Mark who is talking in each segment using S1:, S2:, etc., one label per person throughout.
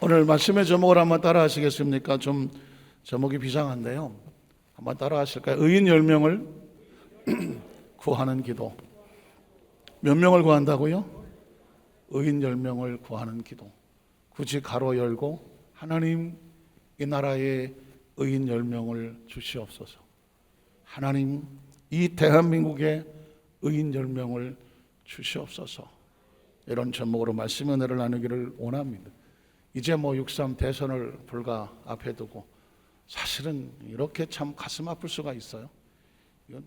S1: 오늘 말씀의 제목을 한번 따라 하시겠습니까? 좀 제목이 비상한데요. 한번 따라 하실까요? 의인 10명을 구하는 기도. 몇 명을 구한다고요? 의인 10명을 구하는 기도. 굳이 가로 열고 하나님 이 나라에 의인 10명을 주시옵소서. 하나님 이 대한민국에 의인 10명을 주시옵소서. 이런 제목으로 말씀의 은혜를 나누기를 원합니다. 이제 6.3 대선을 불과 앞에 두고 사실은 이렇게 참 가슴 아플 수가 있어요. 이건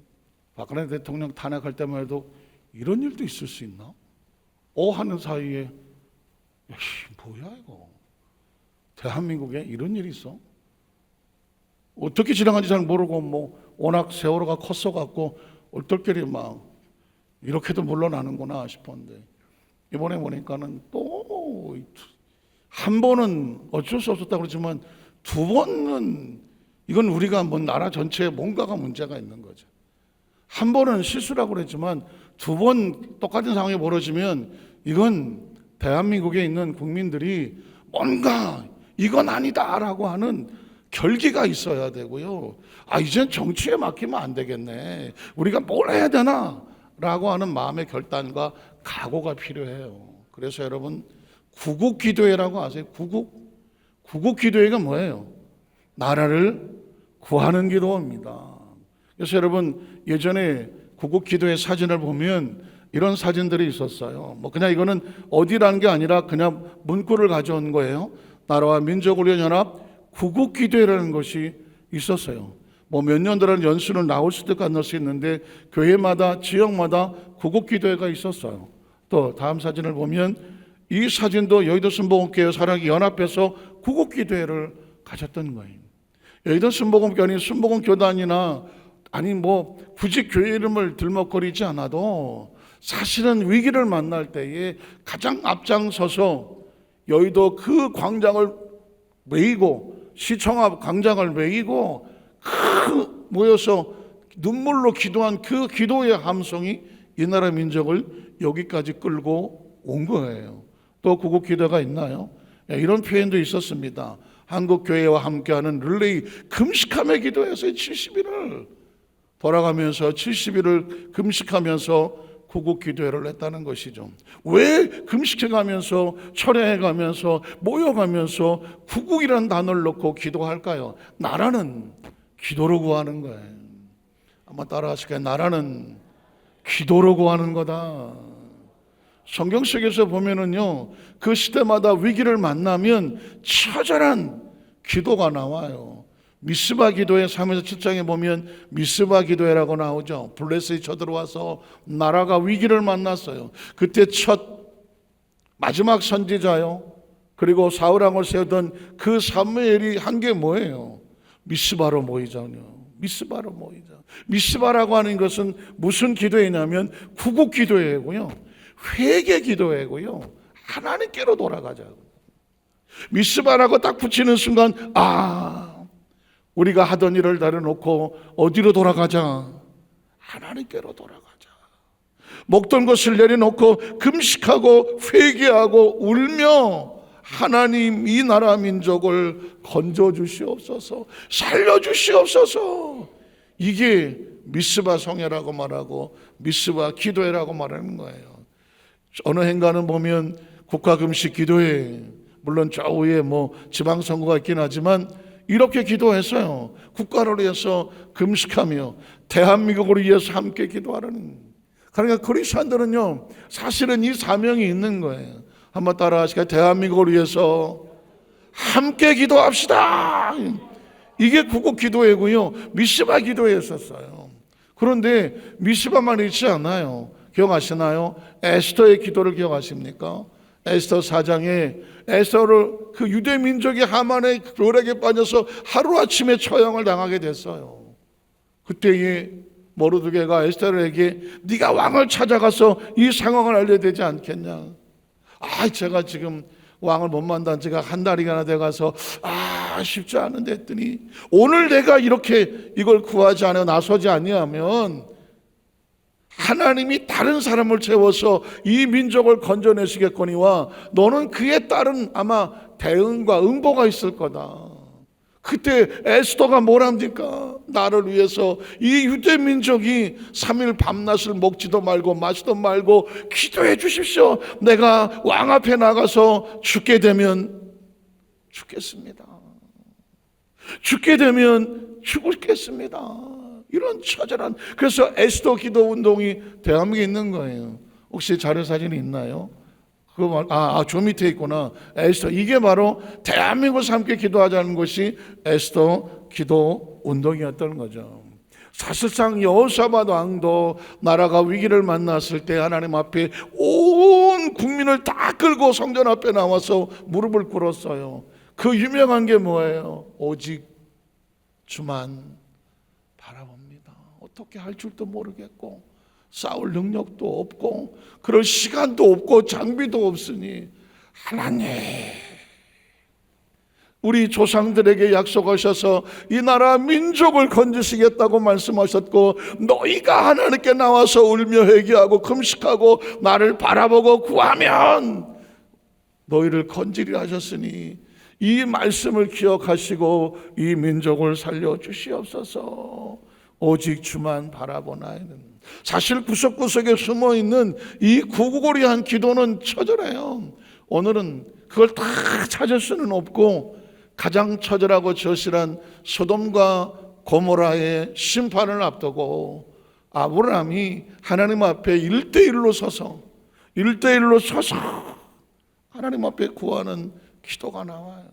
S1: 박근혜 대통령 탄핵할 때만 해도 이런 일도 있을 수 있나? 하는 사이에 뭐야 이거? 대한민국에 이런 일이 있어? 어떻게 지나간지 잘 모르고 워낙 세월호가 컸어갖고 얼떨결에 막 이렇게도 물러나는구나 싶었는데 이번에 보니까는 또 한 번은 어쩔 수 없었다고 그러지만 두 번은 이건 우리가 나라 전체에 뭔가가 문제가 있는 거죠. 한 번은 실수라고 그랬지만 두 번 똑같은 상황이 벌어지면 이건 대한민국에 있는 국민들이 뭔가 이건 아니다라고 하는 결기가 있어야 되고요. 이젠 정치에 맡기면 안 되겠네. 우리가 뭘 해야 되나? 라고 하는 마음의 결단과 각오가 필요해요. 그래서 여러분 구국기도회라고 아세요? 구국기도회가 뭐예요? 나라를 구하는 기도입니다. 그래서 여러분 예전에 구국기도회 사진을 보면 이런 사진들이 있었어요. 그냥 이거는 어디라는 게 아니라 그냥 문구를 가져온 거예요. 나라와 민족을 위한 연합 구국기도회라는 것이 있었어요. 몇 년도라는 연수는 나올 수도 안 나올 수 있는데 교회마다 지역마다 구국기도회가 있었어요. 또 다음 사진을 보면 이 사진도 여의도 순복음교회 사랑이 연합해서 구국기도회를 가졌던 거예요. 여의도 순복음교회 순복음교단이나 굳이 교회 이름을 들먹거리지 않아도 사실은 위기를 만날 때에 가장 앞장서서 여의도 그 광장을 메이고 시청 앞 광장을 메이고 모여서 눈물로 기도한 그 기도의 함성이 이 나라 민족을 여기까지 끌고 온 거예요. 또 구국기도가 있나요? 이런 표현도 있었습니다. 한국교회와 함께하는 릴레이 금식함의 기도에서 70일을 돌아가면서 70일을 금식하면서 구국기도회를 했다는 것이죠. 왜 금식해가면서 철회해가면서 모여가면서 구국이라는 단어를 넣고 기도할까요? 나라는 기도로 구하는 거예요. 한번 따라 하실까요? 나라는 기도로 구하는 거다. 성경 속에서 보면은요, 그 시대마다 위기를 만나면 처절한 기도가 나와요. 미스바 기도회 3에서 7장에 보면 미스바 기도회라고 나오죠. 블레셋이 쳐들어와서 나라가 위기를 만났어요. 그때 첫 마지막 선지자요, 그리고 사울왕을 세우던 그 사무엘이 한 게 뭐예요? 미스바로 모이자요. 미스바로 모이자. 미스바라고 하는 것은 무슨 기도회냐면 구국 기도회고요, 회개 기도회고요, 하나님께로 돌아가자고. 미스바라고 딱 붙이는 순간 우리가 하던 일을 내려놓고 어디로 돌아가자? 하나님께로 돌아가자. 먹던 것을 내려놓고 금식하고 회개하고 울며 하나님 이 나라 민족을 건져주시옵소서, 살려주시옵소서. 이게 미스바 성회라고 말하고 미스바 기도회라고 말하는 거예요. 어느 행간은 보면 국가금식 기도회, 물론 좌우에 지방선거가 있긴 하지만 이렇게 기도했어요. 국가를 위해서 금식하며 대한민국을 위해서 함께 기도하라는. 그러니까 그리스도인들은요, 사실은 이 사명이 있는 거예요. 한번 따라 하실까요? 대한민국을 위해서 함께 기도합시다. 이게 구국 기도회고요, 미스바 기도회였었어요. 그런데 미스바만 있지 않아요. 기억하시나요? 에스더의 기도를 기억하십니까? 에스더 4장에 에스더를 그 유대 민족이 하만의 롤에게 빠져서 하루아침에 처형을 당하게 됐어요. 그때에 모르드게가 에스더에게 네가 왕을 찾아가서 이 상황을 알려야 되지 않겠냐. 제가 지금 왕을 못 만난 지가 한 달이나 돼가서 쉽지 않은데 했더니 오늘 내가 이렇게 이걸 구하지 않아 나서지 아니하면 하나님이 다른 사람을 채워서 이 민족을 건져내시겠거니와 너는 그에 따른 아마 대응과 응보가 있을 거다. 그때 에스더가 뭐랍니까? 나를 위해서 이 유대 민족이 3일 밤낮을 먹지도 말고 마시도 말고 기도해 주십시오. 내가 왕 앞에 나가서 죽게 되면 죽겠습니다. 죽게 되면 죽겠습니다. 이런 처절한, 그래서 에스더 기도 운동이 대한민국에 있는 거예요. 혹시 자료사진이 있나요? 그거 저 밑에 있구나. 에스더. 이게 바로 대한민국에서 함께 기도하자는 것이 에스더 기도 운동이었던 거죠. 사실상 여호사밧 왕도 나라가 위기를 만났을 때 하나님 앞에 온 국민을 다 끌고 성전 앞에 나와서 무릎을 꿇었어요. 그 유명한 게 뭐예요? 오직 주만 바라봅니다. 어떻게 할 줄도 모르겠고 싸울 능력도 없고 그럴 시간도 없고 장비도 없으니 하나님, 우리 조상들에게 약속하셔서 이 나라 민족을 건지시겠다고 말씀하셨고 너희가 하나님께 나와서 울며 회개하고 금식하고 나를 바라보고 구하면 너희를 건지리라 하셨으니 이 말씀을 기억하시고 이 민족을 살려주시옵소서. 오직 주만 바라보나이는. 사실 구석구석에 숨어있는 이 구구거리한 기도는 처절해요. 오늘은 그걸 다 찾을 수는 없고 가장 처절하고 절실한 소돔과 고모라의 심판을 앞두고 아브라함이 하나님 앞에 1대1로 서서 하나님 앞에 구하는 기도가 나와요.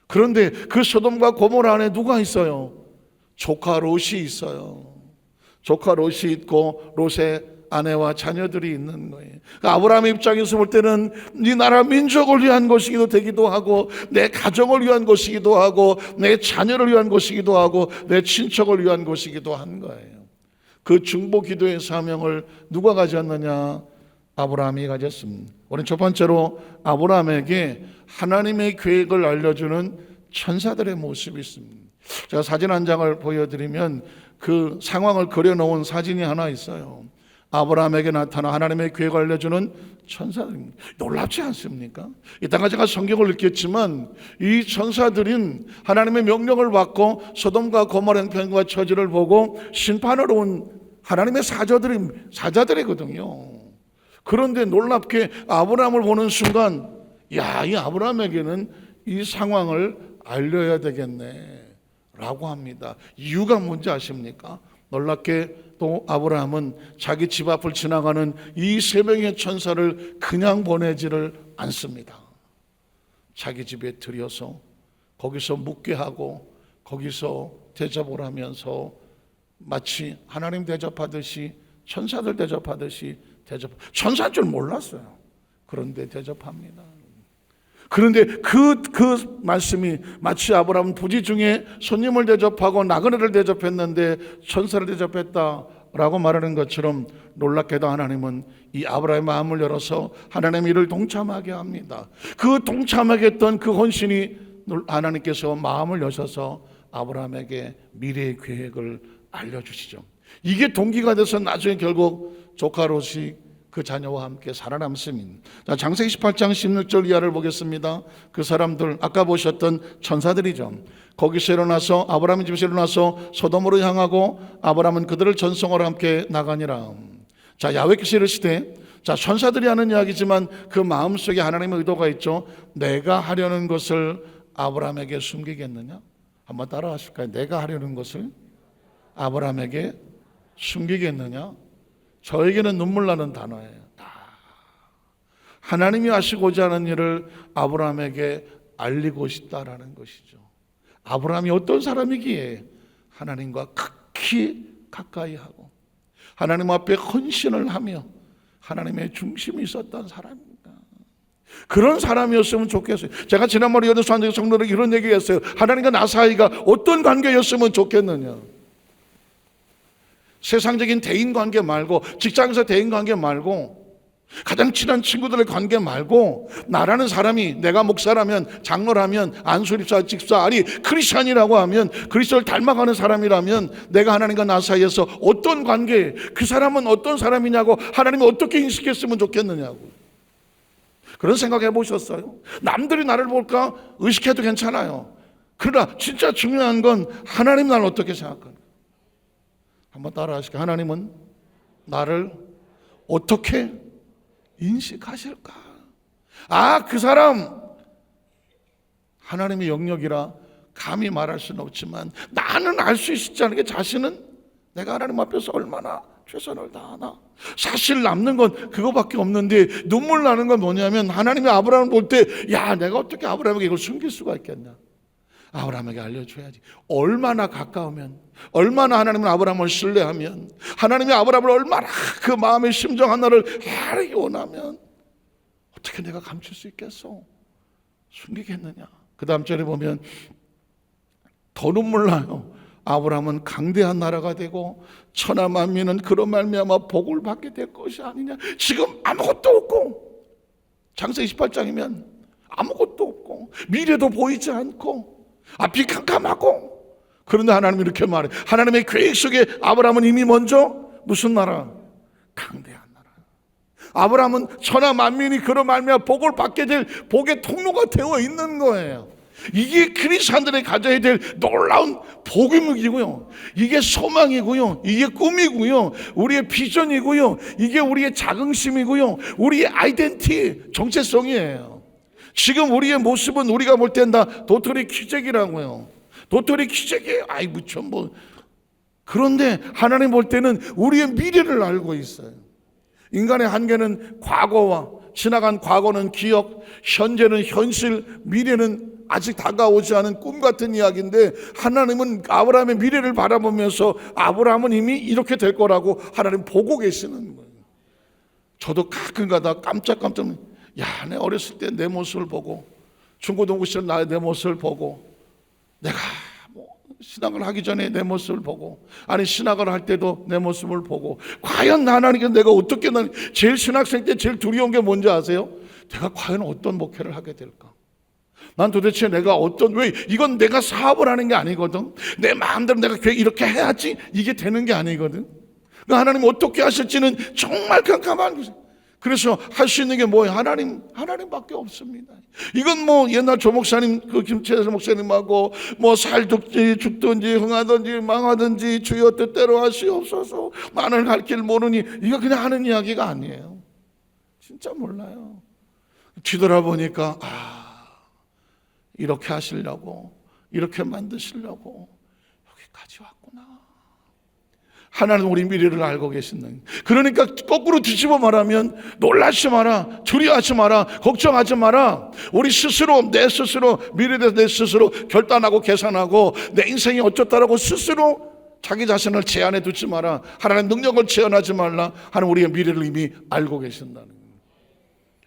S1: 그런데 그 소돔과 고모라 안에 누가 있어요? 조카 롯이 있어요. 조카 롯이 있고 롯의 아내와 자녀들이 있는 거예요. 아브라함의 입장에서 볼 때는 이 나라 민족을 위한 것이기도 되기도 하고 내 가정을 위한 것이기도 하고 내 자녀를 위한 것이기도 하고 내 친척을 위한 것이기도 한 거예요. 그 중보 기도의 사명을 누가 가졌느냐? 아브라함이 가졌습니다. 우리는 첫 번째로 아브라함에게 하나님의 계획을 알려주는 천사들의 모습이 있습니다. 제가 사진 한 장을 보여드리면 그 상황을 그려놓은 사진이 하나 있어요. 아브라함에게 나타나 하나님의 계획을 알려주는 천사들입니다. 놀랍지 않습니까? 이따가 제가 성경을 읽겠지만 이 천사들은 하나님의 명령을 받고 소돔과 고모라 형편과 처지를 보고 심판으로 온 하나님의 사자들이거든요. 그런데 놀랍게 아브라함을 보는 순간 이 아브라함에게는 이 상황을 알려야 되겠네 라고 합니다. 이유가 뭔지 아십니까? 놀랍게 또 아브라함은 자기 집 앞을 지나가는 이 3명의 천사를 그냥 보내지를 않습니다. 자기 집에 들여서 거기서 묵게 하고 거기서 대접을 하면서 마치 하나님 대접하듯이 천사들 대접하듯이 천사인 줄 몰랐어요. 그런데 대접합니다. 그런데 그 말씀이 마치 아브라함은 부지 중에 손님을 대접하고 나그네를 대접했는데 천사를 대접했다라고 말하는 것처럼 놀랍게도 하나님은 이 아브라함의 마음을 열어서 하나님의 일을 동참하게 합니다. 그 동참하게 했던 그 헌신이 하나님께서 마음을 여셔서 아브라함에게 미래의 계획을 알려주시죠. 이게 동기가 돼서 나중에 결국 조카 롯이 그 자녀와 함께 살아남습니다. 자, 창세기 18장 16절 이하를 보겠습니다. 그 사람들 아까 보셨던 천사들이죠. 거기서 일어나서 아브라함의 집에서 일어나서 소돔으로 향하고 아브라함은 그들을 전송하러 함께 나가니라. 자, 야훼께서 이르시되, 자, 천사들이 하는 이야기지만 그 마음속에 하나님의 의도가 있죠. 내가 하려는 것을 아브라함에게 숨기겠느냐? 한번 따라 하실까요? 내가 하려는 것을 아브라함에게 숨기겠느냐? 저에게는 눈물 나는 단어예요. 하나님이 하시고자 하는 일을 아브라함에게 알리고 싶다라는 것이죠. 아브라함이 어떤 사람이기에 하나님과 극히 가까이 하고 하나님 앞에 헌신을 하며 하나님의 중심이 있었던 사람입니다. 그런 사람이었으면 좋겠어요. 제가 지난번에 여덟 성도들에게 이런 얘기했어요. 하나님과 나 사이가 어떤 관계였으면 좋겠느냐. 세상적인 대인관계 말고, 직장에서 대인관계 말고, 가장 친한 친구들의 관계 말고, 나라는 사람이 내가 목사라면, 장로라면, 안수립사, 집사, 아니 크리스찬이라고 하면, 그리스도를 닮아가는 사람이라면 내가 하나님과 나 사이에서 어떤 관계, 그 사람은 어떤 사람이냐고 하나님이 어떻게 인식했으면 좋겠느냐고. 그런 생각해 보셨어요? 남들이 나를 볼까 의식해도 괜찮아요. 그러나 진짜 중요한 건 하나님 나를 어떻게 생각하는가. 한번 따라 하실까요? 하나님은 나를 어떻게 인식하실까? 그 사람 하나님의 영역이라 감히 말할 수는 없지만 나는 알 수 있지 않은 게 자신은 내가 하나님 앞에서 얼마나 최선을 다하나. 사실 남는 건 그거밖에 없는데 눈물 나는 건 뭐냐면 하나님이 아브라함을 볼 때 내가 어떻게 아브라함에게 이걸 숨길 수가 있겠냐. 아브라함에게 알려줘야지. 얼마나 가까우면, 얼마나 하나님은 아브라함을 신뢰하면, 하나님이 아브라함을 얼마나 그 마음의 심정 하나를 알기 원하면 어떻게 내가 감출 수 있겠어? 숨기겠느냐. 그 다음 절에 보면 더 눈물 나요. 아브라함은 강대한 나라가 되고 천하 만민은 그런 말미암아 복을 받게 될 것이 아니냐. 지금 아무것도 없고, 창세기 18장이면 아무것도 없고 미래도 보이지 않고 앞이 캄캄하고, 그런데 하나님이 이렇게 말해. 하나님의 계획 속에 아브라함은 이미 먼저 무슨 나라? 강대한 나라. 아브라함은 천하 만민이 그런 말미암아 복을 받게 될 복의 통로가 되어 있는 거예요. 이게 그리스도인들이 가져야 될 놀라운 복음이고요, 이게 소망이고요, 이게 꿈이고요, 우리의 비전이고요, 이게 우리의 자긍심이고요, 우리의 아이덴티티, 정체성이에요. 지금 우리의 모습은 우리가 볼 땐 다 도토리 키재기라고요. 도토리 키재기예요. 무슨 뭐. 그런데 하나님 볼 때는 우리의 미래를 알고 있어요. 인간의 한계는 과거와 지나간 과거는 기억, 현재는 현실, 미래는 아직 다가오지 않은 꿈 같은 이야기인데, 하나님은 아브라함의 미래를 바라보면서 아브라함은 이미 이렇게 될 거라고 하나님 보고 계시는 거예요. 저도 가끔가다 깜짝깜짝 내 어렸을 때 내 모습을 보고, 중고등부 시절 나의 내 모습을 보고, 내가 신학을 하기 전에 내 모습을 보고, 신학을 할 때도 내 모습을 보고, 과연 하나님께 내가 어떻게, 제일 신학생 때 제일 두려운 게 뭔지 아세요? 내가 과연 어떤 목회를 하게 될까? 난 도대체 내가 왜, 이건 내가 사업을 하는 게 아니거든. 내 마음대로 내가 이렇게 해야지 이게 되는 게 아니거든. 하나님 어떻게 하실지는 정말 깜깜한 거죠. 그래서 할 수 있는 게 뭐예요? 하나님밖에 없습니다. 이건 옛날 조 목사님, 김채선 목사님하고 살든지 죽든지 흥하든지 망하든지 주여 뜻대로 하시옵소서, 나는 갈 길 모르니, 이거 그냥 하는 이야기가 아니에요. 진짜 몰라요. 뒤돌아보니까 이렇게 하시려고, 이렇게 만드시려고 여기까지 왔구나. 하나님 우리 미래를 알고 계시는. 그러니까 거꾸로 뒤집어 말하면 놀라지 마라, 두려워하지 마라, 걱정하지 마라. 우리 스스로, 내 스스로 미래에 대해서 내 스스로 결단하고 계산하고 내 인생이 어쩌다라고 스스로 자기 자신을 제한해 두지 마라. 하나님의 능력을 제한하지 말라. 하나님 우리의 미래를 이미 알고 계신다는 거예요.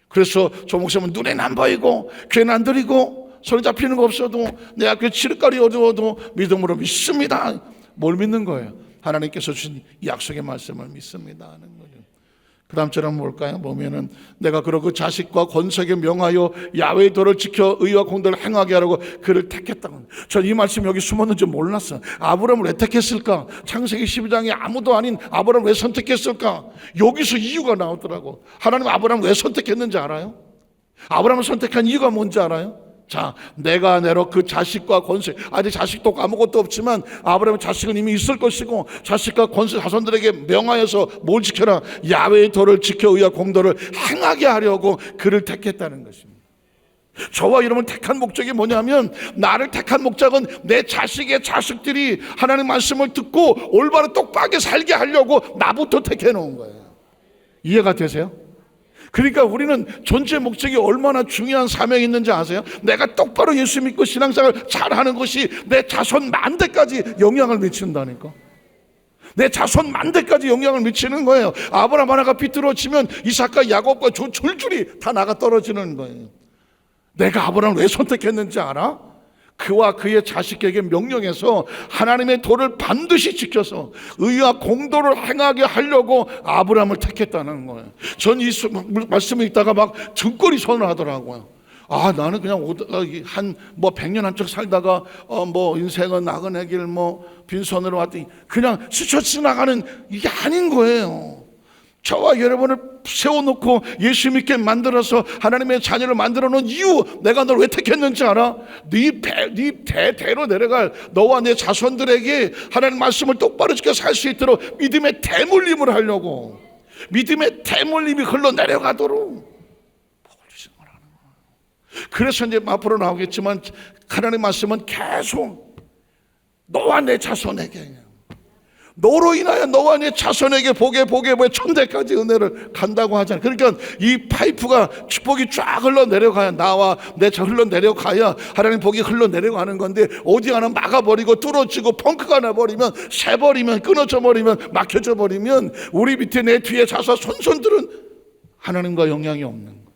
S1: 그래서 조 목사님은 눈에는 안 보이고 귀에는 안 들리고 손에 잡히는 거 없어도 내 앞에 칠흑가리 어두워도 믿음으로 믿습니다. 뭘 믿는 거예요? 하나님께서 주신 약속의 말씀을 믿습니다 하는 거죠. 그 다음 절 한번 볼까요? 보면은 내가 그러고 자식과 권세에 명하여 야훼의 도를 지켜 의와 공도를 행하게 하라고 그를 택했다고. 전 이 말씀 여기 숨었는지 몰랐어요. 아브라함을 왜 택했을까? 창세기 12장에 아무도 아닌 아브라함을 왜 선택했을까? 여기서 이유가 나오더라고. 하나님 아브라함을 왜 선택했는지 알아요? 아브라함을 선택한 이유가 뭔지 알아요? 자, 내가 내로 그 자식과 권세, 아직 자식도 아무것도 없지만 아브라함의 자식은 이미 있을 것이고, 자식과 권세 자손들에게 명하여서 뭘 지켜라? 야훼의 도를 지켜 의와 공도를 행하게 하려고 그를 택했다는 것입니다. 저와 여러분 택한 목적이 뭐냐면, 나를 택한 목적은 내 자식의 자식들이 하나님 말씀을 듣고 올바로 똑바르게 살게 하려고 나부터 택해 놓은 거예요. 이해가 되세요? 그러니까 우리는 존재 목적이 얼마나 중요한 사명이 있는지 아세요? 내가 똑바로 예수 믿고 신앙생활 잘하는 것이 내 자손 만대까지 영향을 미친다니까. 내 자손 만대까지 영향을 미치는 거예요. 아브라함 하나가 비뚤어지면 이삭과 야곱과 줄줄이 다 나가 떨어지는 거예요. 내가 아브라함을 왜 선택했는지 알아? 그와 그의 자식에게 명령해서 하나님의 도를 반드시 지켜서 의와 공도를 행하게 하려고 아브라함을 택했다는 거예요. 전 이 말씀을 읽다가 막 등골이 손을 하더라고요. 나는 그냥 한 100년 한쪽 살다가 인생은 나그네 길 빈손으로 왔더니 그냥 스쳐 지나가는 이게 아닌 거예요. 저와 여러분을 세워놓고 예수 믿게 만들어서 하나님의 자녀를 만들어 놓은 이유, 내가 널 왜 택했는지 알아? 네 대대로 내려갈 너와 내 자손들에게 하나님 말씀을 똑바로 지켜 살 수 있도록 믿음의 대물림을 하려고, 믿음의 대물림이 흘러내려가도록 복을 주신 거라는 거예요. 그래서 이제 앞으로 나오겠지만 하나님 말씀은 계속 너와 내 자손에게, 너로 인하여 너와 네 자손에게 복에 천대까지 은혜를 간다고 하잖아요. 그러니까 이 파이프가 축복이 쫙 흘러내려가야, 나와 내 자 흘러내려가야 하나님 복이 흘러내려가는 건데, 어디 하나 막아버리고 뚫어지고 펑크가 나버리면, 새버리면, 끊어져 버리면, 막혀져 버리면 우리 밑에 내 뒤에 자손 손손들은 하나님과 영향이 없는 거예요.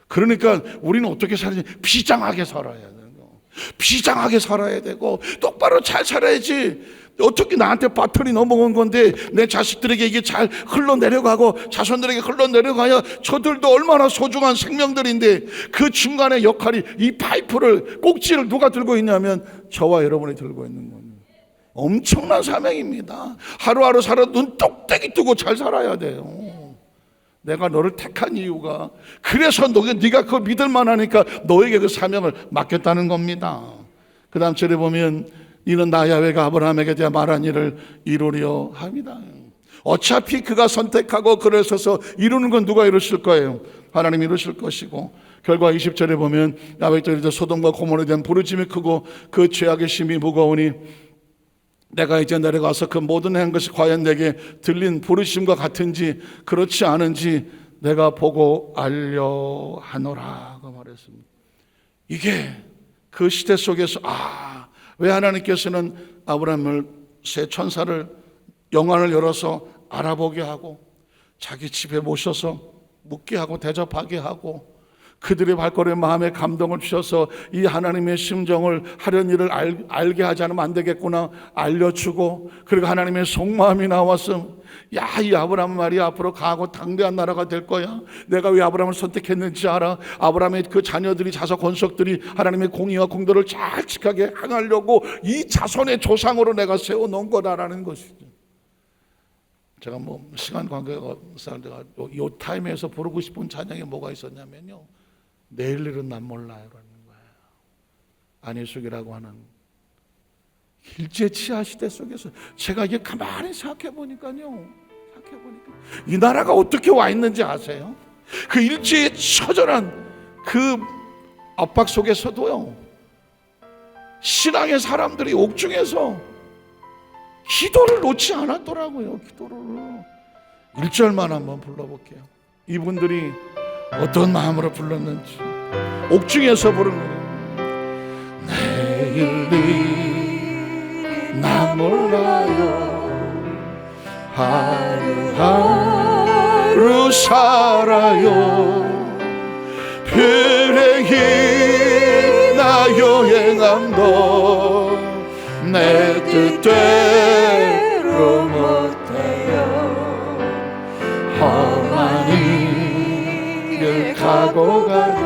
S1: 그러니까 우리는 어떻게 살아야지? 비장하게 살아야 되고, 비장하게 살아야 되고, 똑바로 잘 살아야지. 어떻게 나한테 바톤이 넘어온 건데 내 자식들에게 이게 잘 흘러내려가고 자손들에게 흘러내려가야 저들도 얼마나 소중한 생명들인데, 그 중간에 역할이, 이 파이프를, 꼭지를 누가 들고 있냐면 저와 여러분이 들고 있는 거예요. 엄청난 사명입니다. 하루하루 살아 눈 똑대기 뜨고 잘 살아야 돼요. 내가 너를 택한 이유가, 그래서 네가 그걸 믿을 만하니까 너에게 그 사명을 맡겼다는 겁니다. 그 다음 절에 보면 이는 나 야훼가 아브라함에게 대하 말한 일을 이루려 합니다. 어차피 그가 선택하고 그를 서서 이루는 건 누가 이루실 거예요? 하나님이 이루실 것이고, 결과 20절에 보면 야훼가 소돔과 고모라에 대한 부르짐이 크고 그 죄악의 심이 무거우니 내가 이제 내려가서 그 모든 한 것이 과연 내게 들린 부르심과 같은지 그렇지 않은지 내가 보고 알려 하노라 고 말했습니다. 이게 그 시대 속에서 왜 하나님께서는 아브라함을, 새 천사를, 영안을 열어서 알아보게 하고 자기 집에 모셔서 묵게 하고 대접하게 하고 그들의 발걸음에 마음에 감동을 주셔서 이 하나님의 심정을, 하려는 일을 알게 하지 않으면 안 되겠구나 알려주고, 그리고 하나님의 속마음이 나와서 이 아브라함 말이 앞으로 가고 당대한 나라가 될 거야. 내가 왜 아브라함을 선택했는지 알아? 아브라함의 그 자녀들이, 자손 권속들이 하나님의 공의와 공도를 잘 지키게 행하려고 이 자손의 조상으로 내가 세워놓은 거다라는 것이죠. 제가 시간 관계가 내가 이 타임에서 부르고 싶은 찬양이 뭐가 있었냐면요, 내일 일은 난 몰라요라는 거예요. 안희숙이라고 하는 일제치하 시대 속에서 제가 이게 가만히 생각해 보니까요, 이 나라가 어떻게 와 있는지 아세요? 그 일제의 처절한 그 압박 속에서도요, 신앙의 사람들이 옥중에서 기도를 놓지 않았더라고요. 기도를 1절만 한번 불러볼게요. 이분들이 어떤 마음으로 불렀는지. 옥중에서 부른 거예요. 내일이 나 몰라요. 하루하루 살아요. 비행이나 여행함도 내 뜻대로 못해요. 험한 길 가고 가도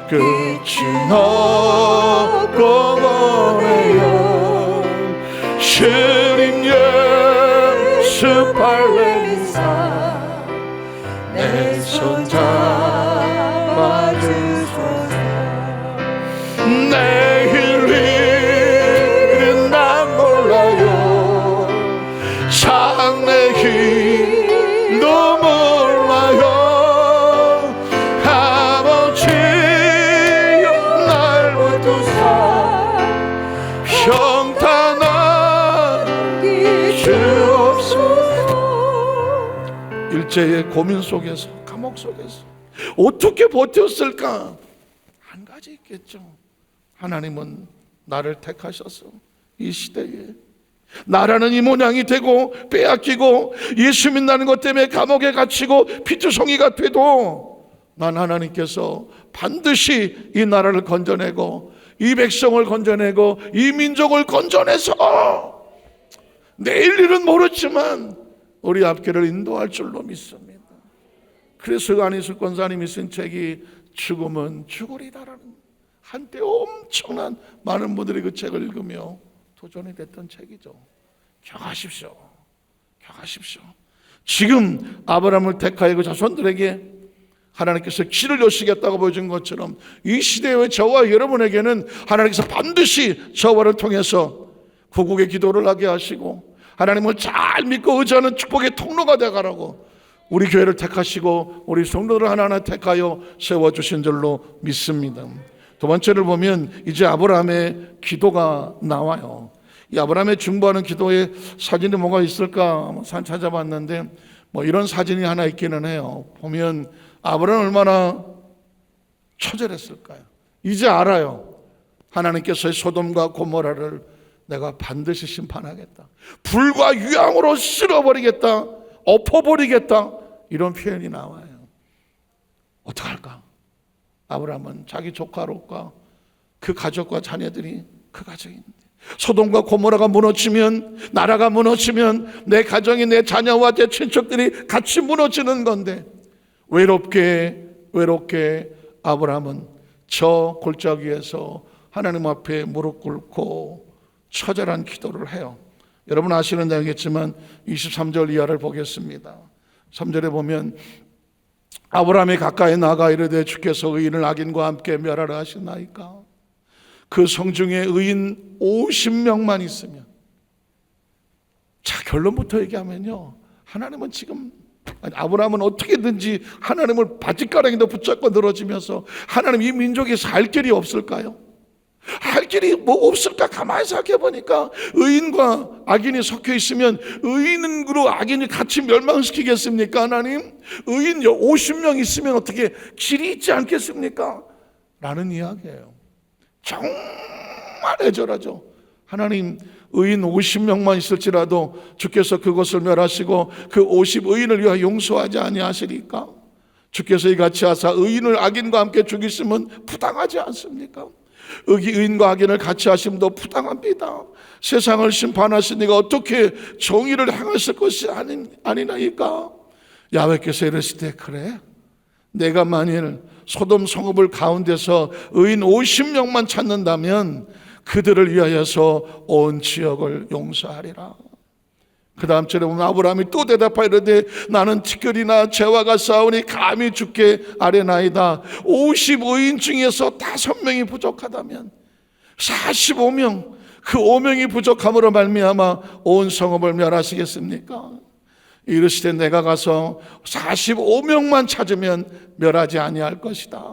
S1: 끝이 없고 오네요. 주님 예수 발레리사 내 손 잡아주소서. 내일은 난 몰라요. 장래일도 몰라요. 아버지여 날 붙드사 평탄하게 주옵소서. 일제의 고민 속에서, 감옥 속에서 어떻게 버텼을까? 한 가지 있겠죠. 하나님은 나를 택하셔서 이 시대에 나라는 이 모양이 되고 빼앗기고 예수 믿는다는 것 때문에 감옥에 갇히고 피투성이가 돼도 난 하나님께서 반드시 이 나라를 건져내고 이 백성을 건져내고 이 민족을 건져내서 내일 일은 모르지만 우리 앞길을 인도할 줄로 믿습니다. 그래서 안희숙 권사님이 쓴 책이 죽음은 죽으리다라는, 한때 엄청난 많은 분들이 그 책을 읽으며 도전이 됐던 책이죠. 경하십시오. 경하십시오. 지금 아브라함을 택하여 그 자손들에게 하나님께서 길을 여시겠다고 보여준 것처럼 이 시대의 저와 여러분에게는 하나님께서 반드시 저와를 통해서 구국의 기도를 하게 하시고 하나님을 잘 믿고 의지하는 축복의 통로가 되어가라고 우리 교회를 택하시고 우리 성도들을 하나하나 택하여 세워주신 줄로 믿습니다. 두 번째를 보면 이제 아브라함의 기도가 나와요. 이 아브라함의 중보하는 기도에 사진이 뭐가 있을까 찾아봤는데 이런 사진이 하나 있기는 해요. 보면 아브라함은 얼마나 처절했을까요? 이제 알아요. 하나님께서 소돔과 고모라를 내가 반드시 심판하겠다. 불과 유황으로 쓸어버리겠다. 엎어버리겠다. 이런 표현이 나와요. 어떡할까? 아브라함은 자기 조카 롯과 그 가족과 자녀들이 그 가정인데 소돔과 고모라가 무너지면 나라가 무너지면 내 가정이 내 자녀와 내 친척들이 같이 무너지는 건데 외롭게 아브라함은 저 골짜기 위에서 하나님 앞에 무릎 꿇고 처절한 기도를 해요. 여러분 아시는 내용이겠지만 23절 이하를 보겠습니다. 3절에 보면 아브라함이 가까이 나가 이르되 주께서 의인을 악인과 함께 멸하라 하시나이까. 그 성중에 의인 50명만 있으면, 자 결론부터 얘기하면요, 하나님은 지금 아브라함은 어떻게든지 하나님을 바짓가랑이도 붙잡고 늘어지면서 하나님 이 민족이 살 길이 없을까요? 할 길이 뭐 없을까? 가만히 생각해 보니까 의인과 악인이 섞여 있으면 의인으로 악인이 같이 멸망시키겠습니까? 하나님 의인 50명 있으면 어떻게 길이 있지 않겠습니까? 라는 이야기예요. 정말 애절하죠. 하나님 의인 50명만 있을지라도 주께서 그것을 멸하시고 그 50의인을 위하여 용서하지 아니하시리까? 주께서 이같이 하사 의인을 악인과 함께 죽이시면 부당하지 않습니까? 의인과 악인을 같이 하심도 부당합니다. 세상을 심판하시니가 어떻게 정의를 행하실 것이 아니나이까? 야훼께서 이르시되 그래 내가 만일 소돔 성읍을 가운데서 의인 50명만 찾는다면 그들을 위하여서 온 지역을 용서하리라. 그 다음 절에 보면 아브라함이 또 대답하여 이르되 나는 티끌이나 재와가 싸우니 감히 주께 아뢰나이다. 50의인 중에서 5명이 부족하다면 45명, 그 5명이 부족함으로 말미암아 온 성읍을 멸하시겠습니까? 이르시되 내가 가서 45명만 찾으면 멸하지 아니할 것이다.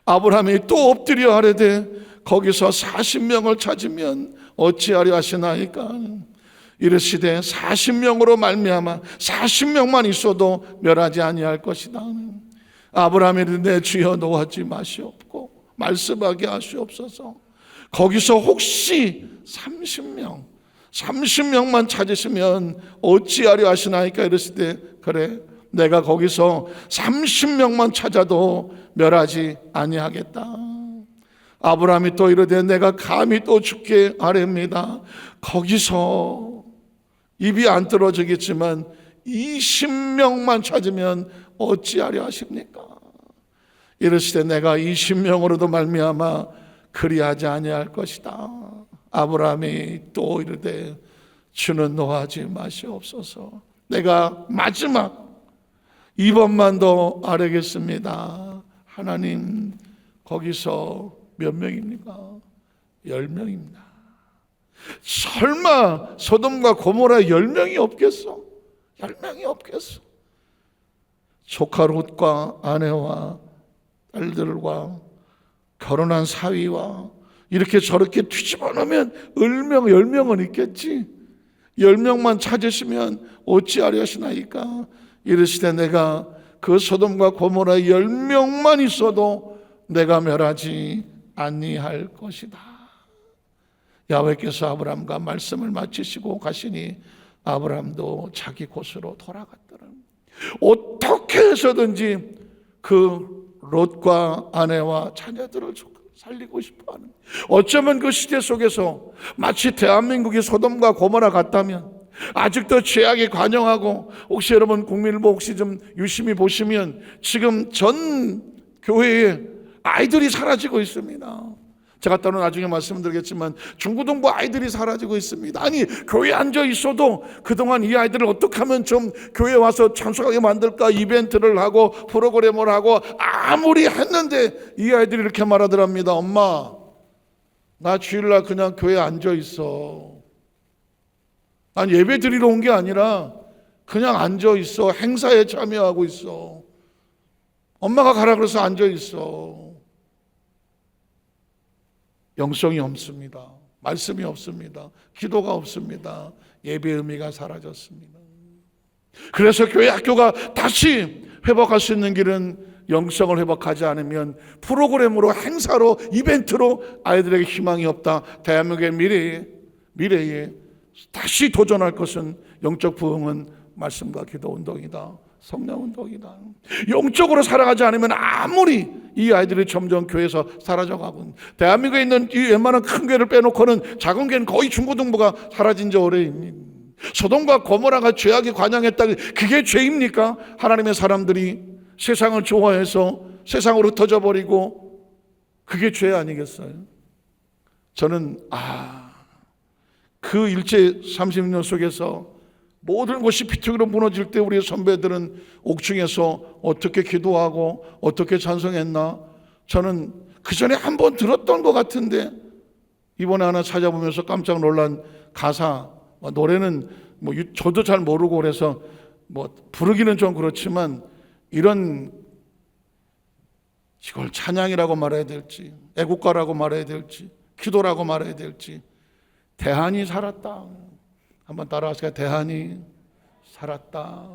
S1: 아브라함이 또 엎드려 하려되 거기서 40명을 찾으면 어찌하려 하시나이까? 이르시되 40명으로 말미암아 40명만 있어도 멸하지 아니할 것이다. 아브라함이 이르되 주여 노하지 마시옵고 말씀하게 하시옵소서. 거기서 혹시 30명만 찾으시면 어찌하려 하시나이까? 이르시되 그래 내가 거기서 30명만 찾아도 멸하지 아니하겠다. 아브라함이 또 이르되 내가 감히 또 주께 아뢰옵니다. 거기서 입이 안 떨어지겠지만 20명만 찾으면 어찌하려 하십니까? 이르시되 내가 20명으로도 말미암아 그리하지 아니할 것이다. 아브라함이 또 이르되 주는 노하지 마시옵소서. 내가 마지막 이번만 더 아뢰겠습니다. 하나님 거기서 몇 명입니까? 10명입니다. 설마 소돔과 고모라 10명이 없겠어? 10명이 없겠어? 조카 롯과 아내와 딸들과 결혼한 사위와 이렇게 저렇게 뒤집어 놓으면 10명은 있겠지. 10명만 찾으시면 어찌하려 하시나이까? 이르시되 내가 그 소돔과 고모라 10명만 있어도 내가 멸하지 아니할 것이다. 야훼께서 아브라함과 말씀을 마치시고 가시니 아브라함도 자기 곳으로 돌아갔더라. 어떻게 해서든지 그 롯과 아내와 자녀들을 살리고 싶어하는, 어쩌면 그 시대 속에서 마치 대한민국이 소돔과 고모라 같다면 아직도 죄악에 관영하고, 혹시 여러분 국민일보 혹시 좀 유심히 보시면 지금 전 교회에 아이들이 사라지고 있습니다. 제가 따로 나중에 말씀드리겠지만 중고등부 아이들이 사라지고 있습니다. 아니, 교회에 앉아 있어도 그동안 이 아이들을 어떻게 하면 좀 교회에 와서 참석하게 만들까, 이벤트를 하고 프로그램을 하고 아무리 했는데 이 아이들이 이렇게 말하더랍니다. 엄마, 나 주일날 그냥 교회에 앉아 있어. 난 예배 드리러 온 게 아니라 그냥 앉아 있어. 행사에 참여하고 있어. 엄마가 가라 그래서 앉아 있어. 영성이 없습니다. 말씀이 없습니다. 기도가 없습니다. 예배 의미가 사라졌습니다. 그래서 교회 학교가 다시 회복할 수 있는 길은 영성을 회복하지 않으면 프로그램으로, 행사로, 이벤트로 아이들에게 희망이 없다. 대한민국의 미래에 다시 도전할 것은 영적 부흥은 말씀과 기도 운동이다. 성령 운동이다. 영적으로 살아가지 않으면 아무리 이 아이들이 점점 교회에서 사라져가고, 대한민국에 있는 이 웬만한 큰 교회를 빼놓고는 작은 교회는 거의 중고등부가 사라진 지 오래입니다. 소돔과 고모라가 죄악에 관영했다. 그게 죄입니까? 하나님의 사람들이 세상을 좋아해서 세상으로 흩어져 버리고 그게 죄 아니겠어요? 저는 그 일제 30년 속에서 모든 것이 비투기로 무너질 때 우리 선배들은 옥중에서 어떻게 기도하고 어떻게 찬송했나, 저는 그 전에 한번 들었던 것 같은데 이번에 하나 찾아보면서 깜짝 놀란 가사, 노래는 저도 잘 모르고 그래서 부르기는 좀 그렇지만 이걸 찬양이라고 말해야 될지 애국가라고 말해야 될지 기도라고 말해야 될지, 대한이 살았다. 한번 따라하실까요? 대한이 살았다.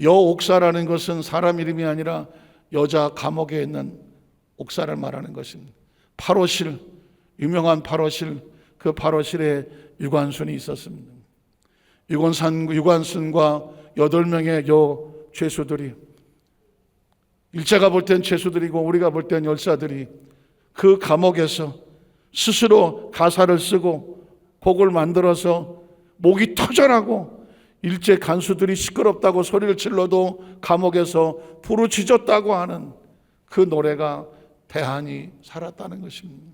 S1: 여옥사라는 것은 사람 이름이 아니라 여자 감옥에 있는 옥사를 말하는 것입니다. 팔오실, 유명한 팔오실, 그 팔오실에 유관순이 있었습니다. 유관순과 8명의 여 죄수들이, 일제가 볼 땐 죄수들이고 우리가 볼 땐 열사들이 그 감옥에서 스스로 가사를 쓰고 곡을 만들어서 목이 터져나고 일제 간수들이 시끄럽다고 소리를 질러도 감옥에서 부르짖었다고 하는 그 노래가 대한이 살았다는 것입니다.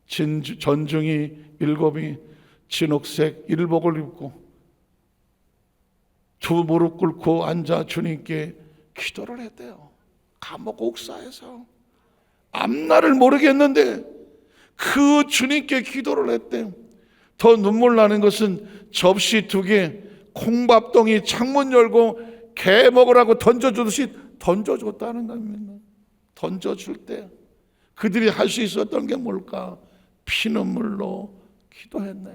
S1: 전중이 7이 진옥색 일복을 입고 두 무릎 꿇고 앉아 주님께 기도를 했대요. 감옥 옥사에서 앞날을 모르겠는데 그 주님께 기도를 했대요. 더 눈물 나는 것은 접시 2개, 콩밥덩이 창문 열고 개 먹으라고 던져주듯이 던져줬다는 겁니다. 던져줄 때 그들이 할 수 있었던 게 뭘까? 피눈물로 기도했네.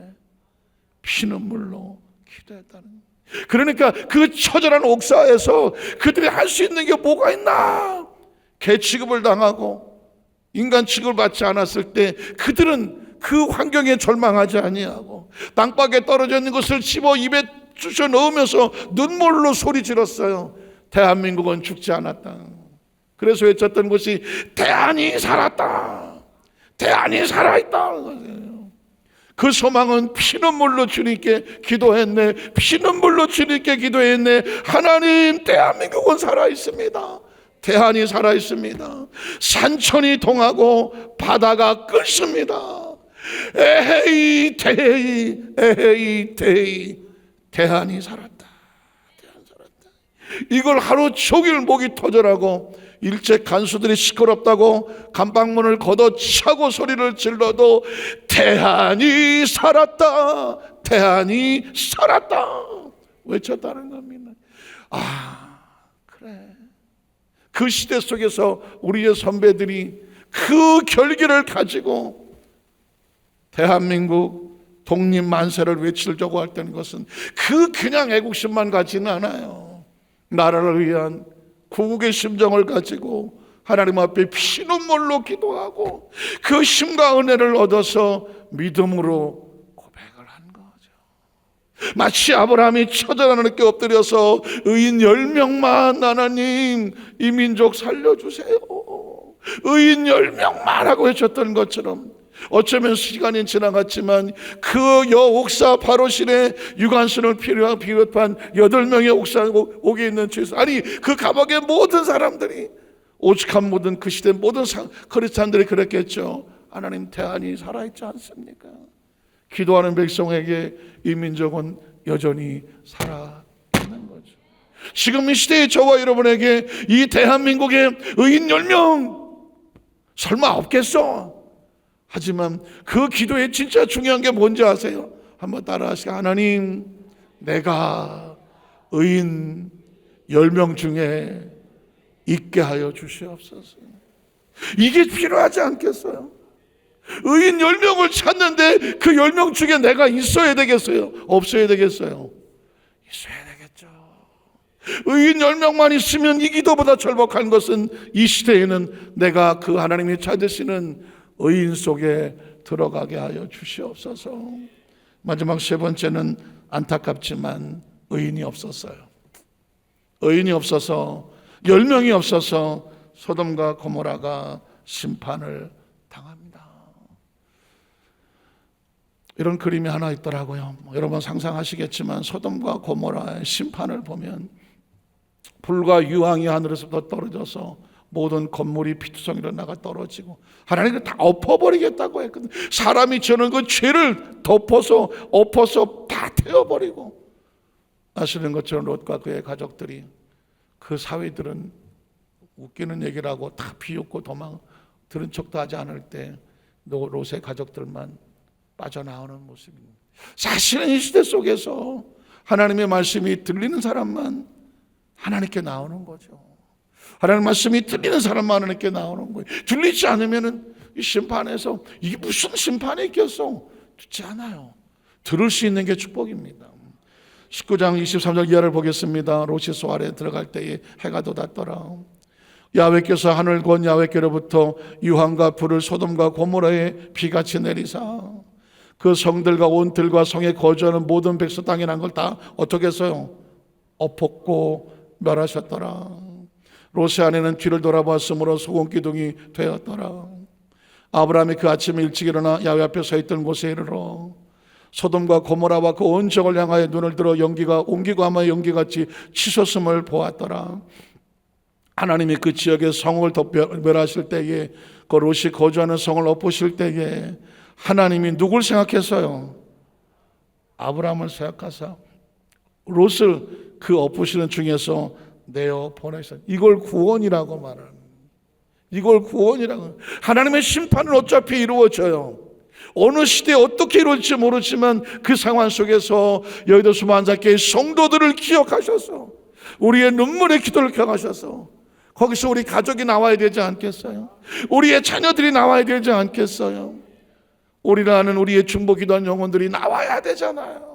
S1: 피눈물로 기도했다는 거예요. 그러니까 그 처절한 옥사에서 그들이 할 수 있는 게 뭐가 있나? 개 취급을 당하고 인간 취급을 받지 않았을 때 그들은 그 환경에 절망하지 아니하고 땅바닥에 떨어져 있는 것을 집어 입에 쑤셔 넣으면서 눈물로 소리 질렀어요. 대한민국은 죽지 않았다. 그래서 외쳤던 것이 대한이 살았다. 대한이 살아있다. 그 소망은 피눈물로 주님께 기도했네. 피눈물로 주님께 기도했네. 하나님, 대한민국은 살아있습니다. 대한이 살아있습니다. 산천이 동하고 바다가 끓습니다. 에헤이 대헤이 에헤이 대헤이, 대한이 살았다. 대한 살았다. 이걸 하루 종일 목이 터져라고 일제 간수들이 시끄럽다고 감방문을 걷어차고 소리를 질러도 대한이 살았다. 대한이 살았다. 외쳤다는 겁니다. 그래. 그 시대 속에서 우리의 선배들이 그 결기를 가지고 대한민국 독립 만세를 외치려고 할 때는 것은 그냥 애국심만 가지는 않아요. 나라를 위한 구국의 심정을 가지고 하나님 앞에 피눈물로 기도하고 그 힘과 은혜를 얻어서 믿음으로 고백을 한 거죠. 마치 아브라함이 처절하나님께 엎드려서 의인 10명만 하나님 이 민족 살려주세요, 의인 10명만 하고 외쳤던 것처럼, 어쩌면 시간이 지나갔지만 그 여옥사 바로실에 유관순을 비롯한 8명의 옥에 있는 죄수, 아니 그 감옥의 모든 사람들이, 오죽한 모든 그 시대 모든 크리스찬들이 그랬겠죠. 하나님 대안이 살아있지 않습니까? 기도하는 백성에게 이 민족은 여전히 살아있는 거죠. 지금 이 시대의 저와 여러분에게 이 대한민국의 의인 10명 설마 없겠어? 하지만 그 기도에 진짜 중요한 게 뭔지 아세요? 한번 따라하시죠. 하나님, 내가 의인 10명 중에 있게 하여 주시옵소서. 이게 필요하지 않겠어요? 의인 10명을 찾는데 그 10명 중에 내가 있어야 되겠어요? 없어야 되겠어요? 있어야 되겠죠. 의인 10명만 있으면 이 기도보다 절박한 것은 이 시대에는 내가 그 하나님이 찾으시는 의인 속에 들어가게 하여 주시옵소서. 마지막 세 번째는 안타깝지만 의인이 없었어요. 의인이 없어서 10명이 없어서 소돔과 고모라가 심판을 당합니다. 이런 그림이 하나 있더라고요. 여러분 상상하시겠지만 소돔과 고모라의 심판을 보면 불과 유황이 하늘에서부터 떨어져서 모든 건물이 피투성이로 나가 떨어지고 하나님은 다 엎어버리겠다고 했거든요. 사람이 저는 그 죄를 엎어서 다 태워버리고, 아시는 것처럼 롯과 그의 가족들이, 그 사위들은 웃기는 얘기를 하고 다 비웃고 도망 들은 척도 하지 않을 때 롯의 가족들만 빠져나오는 모습입니다. 사실은 이 시대 속에서 하나님의 말씀이 들리는 사람만 하나님께 나오는 거죠. 하나님 말씀이 들리는 사람만 하나님께 나오는 거예요. 들리지 않으면 이 심판에서 이게 무슨 심판이 있겠어? 듣지 않아요. 들을 수 있는 게 축복입니다. 19장 23절 이하를 보겠습니다. 롯이 소알에 들어갈 때에 해가 돋았더라. 야훼께서 하늘 권 야훼께로부터 유황과 불을 소돔과 고모라에 비같이 내리사 그 성들과 온 들과 성에 거주하는 모든 백성 땅에 난 걸 다 어떻게 했어요? 엎었고 멸하셨더라. 롯의 아내는 뒤를 돌아보았으므로 소금기둥이 되었더라. 아브라함이 그 아침에 일찍 일어나 야훼 앞에 서 있던 곳에 이르러 소돔과 고모라와 그 온 적을 향하여 눈을 들어 연기가 옮기고 하며 연기같이 치솟음을 보았더라. 하나님이 그 지역의 성을 멸하실 때에, 그 롯이 거주하는 성을 엎으실 때에 하나님이 누굴 생각했어요? 아브라함을 생각하사 롯을 그 엎으시는 중에서 내어 보내셨어요. 이걸 구원이라고 말하는, 이걸 구원이라고. 하나님의 심판은 어차피 이루어져요. 어느 시대에 어떻게 이루어질지 모르지만 그 상황 속에서 여의도 수만자교회 성도들을 기억하셔서 우리의 눈물의 기도를 기억하셔서 거기서 우리 가족이 나와야 되지 않겠어요? 우리의 자녀들이 나와야 되지 않겠어요? 우리라는 우리의 중보기도한 영혼들이 나와야 되잖아요.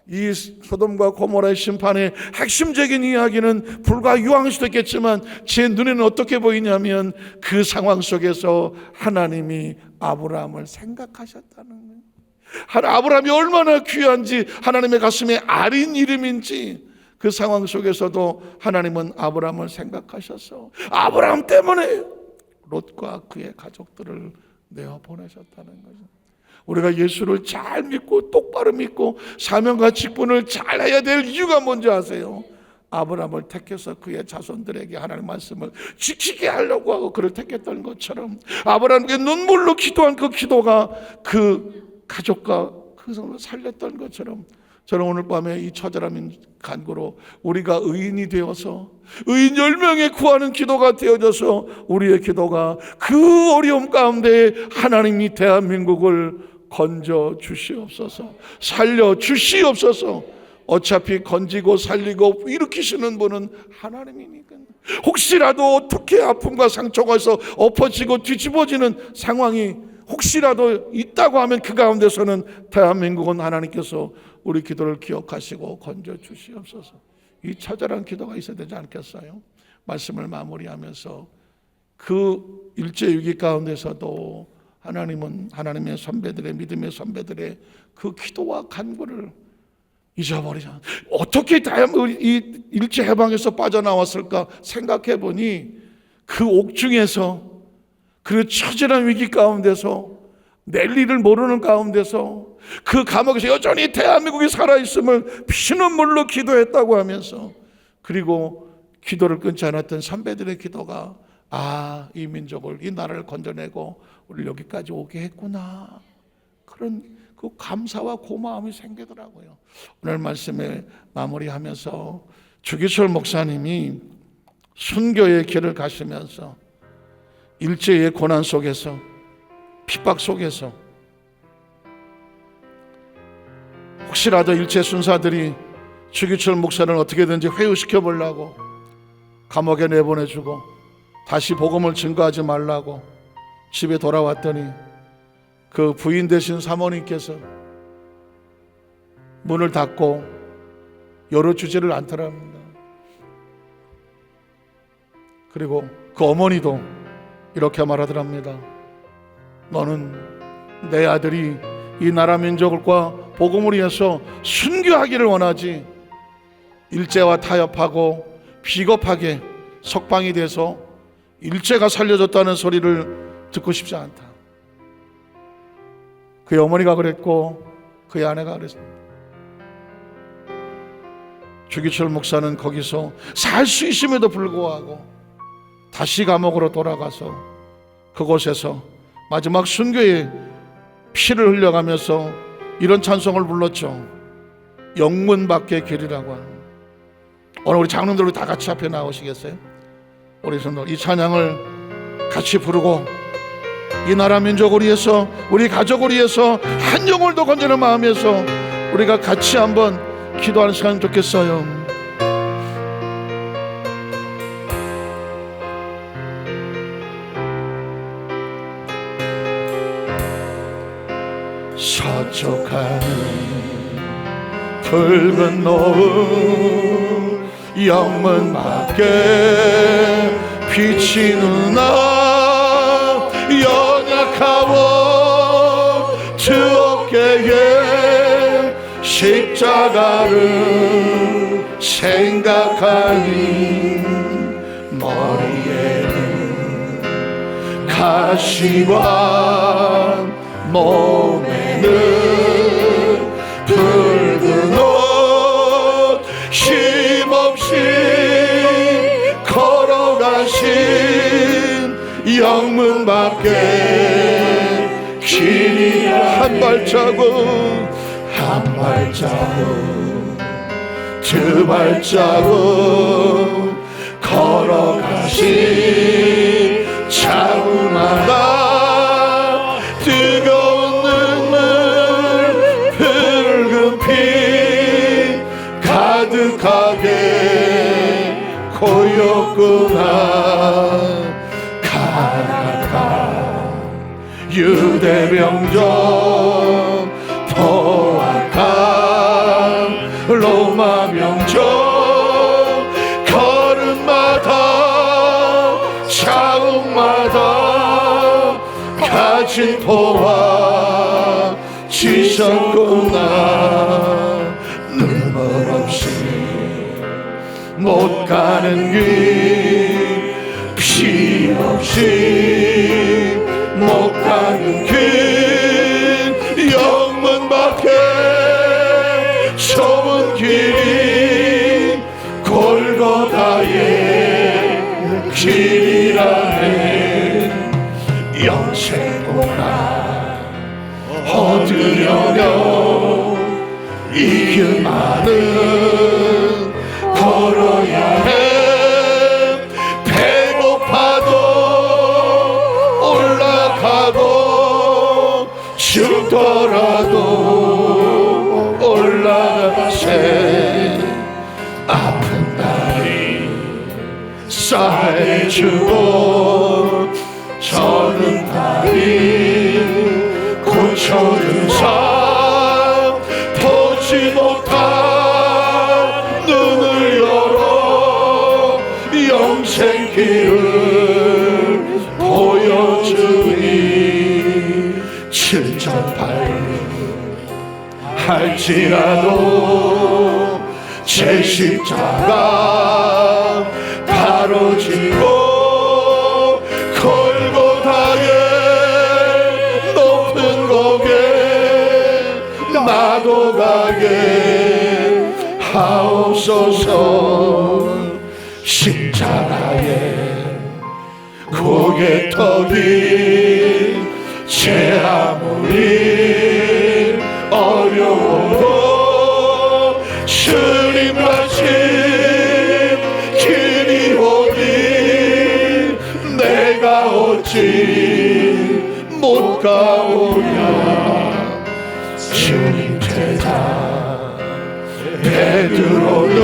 S1: 이 소돔과 고모라의 심판의 핵심적인 이야기는 불과 유황일 수도 있겠지만 제 눈에는 어떻게 보이냐면 그 상황 속에서 하나님이 아브라함을 생각하셨다는 거예요. 아브라함이 얼마나 귀한지, 하나님의 가슴에 아린 이름인지 그 상황 속에서도 하나님은 아브라함을 생각하셔서 아브라함 때문에 롯과 그의 가족들을 내어 보내셨다는 거죠. 우리가 예수를 잘 믿고 똑바로 믿고 사명과 직분을 잘 해야 될 이유가 뭔지 아세요? 아브라함을 택해서 그의 자손들에게 하나님의 말씀을 지키게 하려고 하고 그를 택했던 것처럼 아브라함에게 눈물로 기도한 그 기도가 그 가족과 그 성을 살렸던 것처럼, 저는 오늘 밤에 이 처절한 간구로 우리가 의인이 되어서 의인 10명에 구하는 기도가 되어져서 우리의 기도가 그 어려움 가운데 하나님이 대한민국을 건져 주시옵소서, 살려 주시옵소서. 어차피 건지고 살리고 일으키시는 분은 하나님이니까. 혹시라도 어떻게 아픔과 상처가 있어 엎어지고 뒤집어지는 상황이 혹시라도 있다고 하면 그 가운데서는 대한민국은 하나님께서 우리 기도를 기억하시고 건져 주시옵소서. 이 처절한 기도가 있어야 되지 않겠어요? 말씀을 마무리하면서 그 일제위기 가운데서도 하나님은 하나님의 선배들의, 믿음의 선배들의 그 기도와 간구를 잊어버리지 않아요. 어떻게 이 일제해방에서 빠져나왔을까 생각해 보니 그 옥중에서, 그 처절한 위기 가운데서, 낼 일을 모르는 가운데서, 그 감옥에서 여전히 대한민국이 살아있음을 피눈물로 기도했다고 하면서, 그리고 기도를 끊지 않았던 선배들의 기도가 아, 이 민족을, 이 나라를 건져내고 우리를 여기까지 오게 했구나, 그런 그 감사와 고마움이 생기더라고요. 오늘 말씀에 마무리하면서 주기철 목사님이 순교의 길을 가시면서 일제의 고난 속에서, 핍박 속에서 혹시라도 일제 순사들이 주기철 목사를 어떻게든지 회유시켜 보려고 감옥에 내보내주고 다시 복음을 증거하지 말라고 집에 돌아왔더니 그 부인 되신 사모님께서 문을 닫고 열어주지를 않더랍니다. 그리고 그 어머니도 이렇게 말하더랍니다. 너는 내 아들이 이 나라 민족과 복음을 위해서 순교하기를 원하지, 일제와 타협하고 비겁하게 석방이 돼서 일제가 살려줬다는 소리를 듣고 싶지 않다. 그의 어머니가 그랬고 그의 아내가 그랬습니다. 주기철 목사는 거기서 살 수 있음에도 불구하고 다시 감옥으로 돌아가서 그곳에서 마지막 순교의 피를 흘려가면서 이런 찬송을 불렀죠. 영문 밖의 길이라고 하는. 오늘 우리 장로님들 다 같이 앞에 나오시겠어요? 우리 성도들 이 찬양을 같이 부르고 이 나라 민족을 위해서, 우리 가족을 위해서, 한 영혼을 더 건지는 마음에서 우리가 같이 한번 기도하는 시간 좋겠어요. 서쪽하는 붉은 노을 영문 밖에 비치는 나 연약하고 두 어깨에 십자가를 생각하니 머리에는 가시와 몸에는 붉은 옷 힘없이 걸어가신 영문 밖에 길이 한 발자국 한 발자국 두 발자국 걸어가신 자국마다 뜨거운 눈물 붉은 피 가득하게 고였구나. 가나가 유대 명정 포악한 로마 명정 걸음마다 자국마다 가진 포와 지셨구나. 눈물 없이 못 가는 길 피 없이 못 가는 길 영문 밖에 좁은 길이 골고다의 길이라네. 영생보다 얻으려면 이 길만은 걸어야 해. 배고파도 올라가고 죽더라도 올라가세. 아픈 다리 싸해주고 저는 다리 고쳐준 삶 보지 못한 눈을 열어 영생길을 보여주니 7,800 할지라도 제 십자가 바로 지고 골고다의 높은 고개 나도 가게 하옵소서. 십자가에 고개 터기 제 아무리 어려워도 주님 말씀 그리오니 내가 어찌 못 가오냐. 주님 제자 베드로는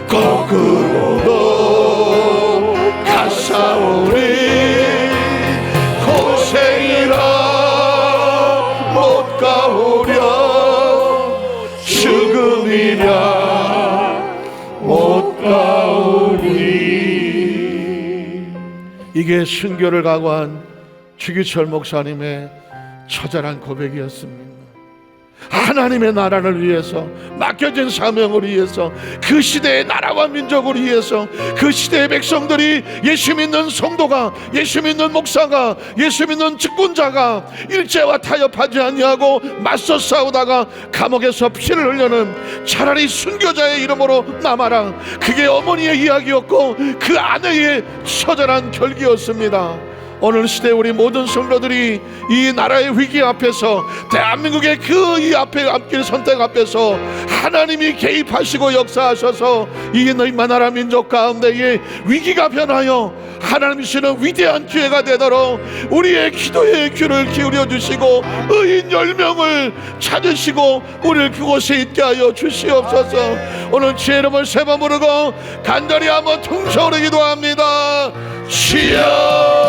S1: 거꾸로도 가사오니 고생이라 못 가오랴. 죽음이라 못 가오리. 이게 순교를 각오한 주기철 목사님의 처절한 고백이었습니다. 하나님의 나라를 위해서, 맡겨진 사명을 위해서, 그 시대의 나라와 민족을 위해서, 그 시대의 백성들이 예수 믿는 성도가, 예수 믿는 목사가, 예수 믿는 직분자가 일제와 타협하지 아니하고 맞서 싸우다가 감옥에서 피를 흘려는 차라리 순교자의 이름으로 남아라. 그게 어머니의 이야기였고 그 아내의 처절한 결기였습니다. 오늘 시대 우리 모든 성도들이 이 나라의 위기 앞에서, 대한민국의 그 이 앞에 앞길 선택 앞에서 하나님이 개입하시고 역사하셔서 이 나라 민족 가운데에 위기가 변하여 하나님 주시는 위대한 기회가 되도록 우리의 기도의 귀를 기울여 주시고 의인 10명을 찾으시고 우리를 그곳에 있게 하여 주시옵소서. 오늘 주의 이름을 세 번 부르고 간절히 한번 통성으로 기도합니다. 주여